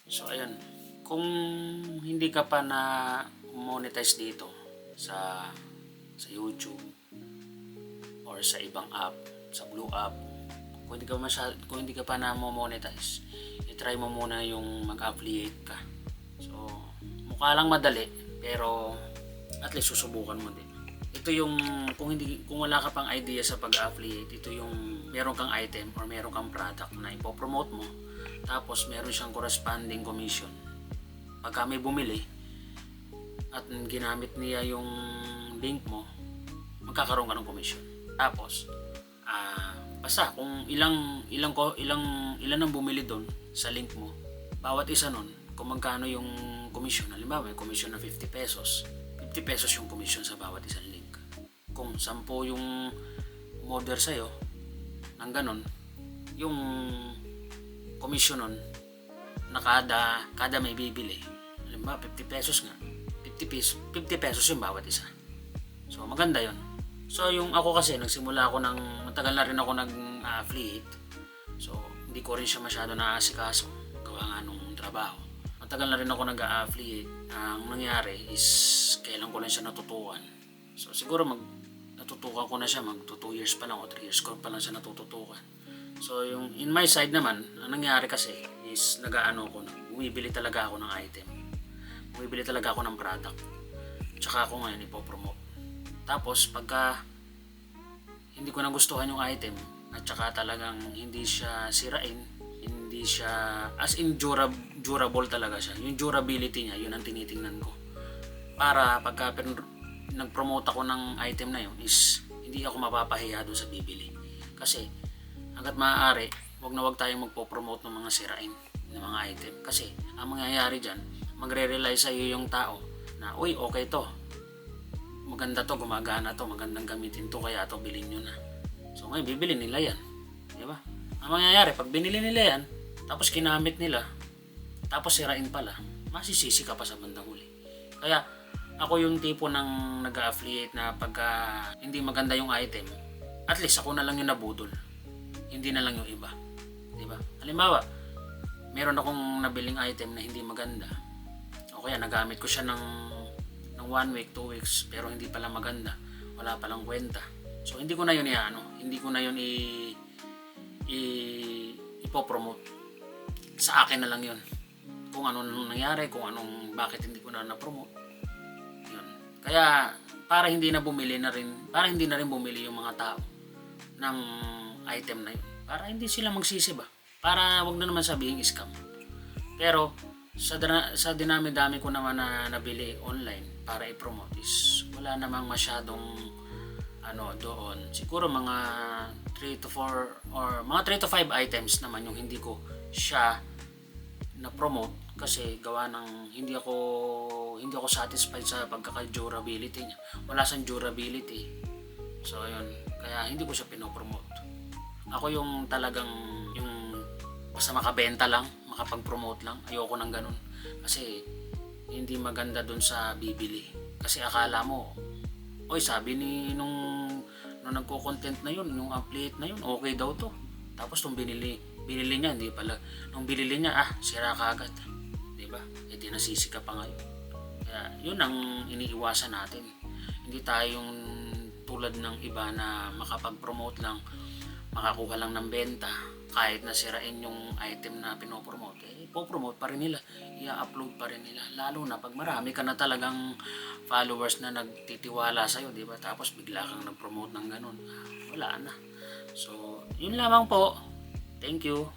So ayun, kung hindi ka pa na monetize dito sa YouTube or sa ibang app, sa Blue app, kung hindi ka pa na monetize, i-try mo muna yung mag-affiliate ka. So mukha lang madali, pero at least susubukan mo din. Ito yung kung wala ka pang idea sa pag-affiliate, ito yung meron kang item or meron kang product na ipo-promote mo, tapos meron siyang corresponding commission. Pagka may bumili at ginamit niya yung link mo, magkakaroon ka ng commission. Tapos basta kung ilan ang bumili doon sa link mo, bawat isa nun kung magkano yung commission. Halimbawa may commission na 50 pesos, 50 pesos yung commission sa bawat isang link. Kung 10 yung order sa'yo ng ganon, yung commission nun na kada may bibili, halimbawa 50 pesos nga, 50 pesos yung bawat isa. So maganda yon. So yung ako kasi nagsimula ako matagal na rin ako nag-affiliate. So hindi ko rin siya masyado naasikaso gawa nga nung trabaho. Matagal na rin ako nag-affiliate. Ang nangyari is kailan ko lang siya natutukan. So siguro natutukan ko na siya 2 years pa lang o 3 years ko pa lang siya natututukan. So yung in my side naman, ang nangyari kasi is bumibili talaga ako ng item. Bumibili talaga ako ng product. Tsaka ako ngayon ipopromote. Tapos pagka hindi ko nagustuhan yung item at tsaka talagang hindi siya sirain, hindi siya as in durable talaga siya. Yung durability niya, yun ang tinitingnan ko. Para pagka nag-promote ako ng item na yun is hindi ako mapapahiya doon sa bibili. Kasi hanggat maaari, wag tayong magpo-promote ng mga sirain ng mga item. Kasi ang mangyayari dyan, magre-rely sa iyo yung tao na, uy, okay to. Maganda to, gumagana to, magandang gamitin to, kaya to bilhin nyo na. So ngayon, bibili nila yan. Di ba? Ang mangyayari, pag binili nila yan, tapos kinamit nila, tapos sirain pala, masisisi ka pa sa bandang huli. Kaya, ako yung tipo ng nag-affiliate na pagka hindi maganda yung item, at least ako na lang yung nabudol. Hindi na lang yung iba. Di ba? Halimbawa, meron akong nabiling item na hindi maganda. O kaya nagamit ko siya ng 1 week, 2 weeks, pero hindi pala maganda. Wala palang kwenta. So hindi ko na yun hindi ko na yun ipopromote. Sa akin na lang yun. Kung anong nangyari, bakit hindi ko na na-promote. Yun. Kaya para hindi na rin bumili yung mga tao ng item na yun. Para hindi sila magsisi ba? Para wag na naman sabihin scam. Pero sa dinami-dami ko naman na nabili online para i-promote is wala namang masyadong doon. Siguro mga 3 to 4 or mga 3 to 5 items naman yung hindi ko siya na-promote kasi gawa ng hindi ako satisfied sa pagkaka-durability niya. Wala siyang durability. So ayun, kaya hindi ko siya pinopromote. Ako yung talagang basta makabenta lang, makapag-promote lang. Ayoko ng ganun. Kasi hindi maganda dun sa bibili. Kasi akala mo, oy, sabi nung nagko-content na yun, yung affiliate na yun, okay daw to. Tapos nung binili niya, hindi pala. Nung binili niya, sira kagad. Diba? E di nasisi ka pa ngayon. Kaya yun ang iniiwasan natin. Hindi tayong tulad ng iba na makapag-promote lang, makakuha lang ng benta, kahit na sirain yung item na pinopromote, ipopromote pa rin nila, i-upload pa rin nila. Lalo na pag marami ka na talagang followers na nagtitiwala sa'yo, di ba? Tapos bigla kang nag-promote ng ganun, wala na. So, yun lamang po. Thank you.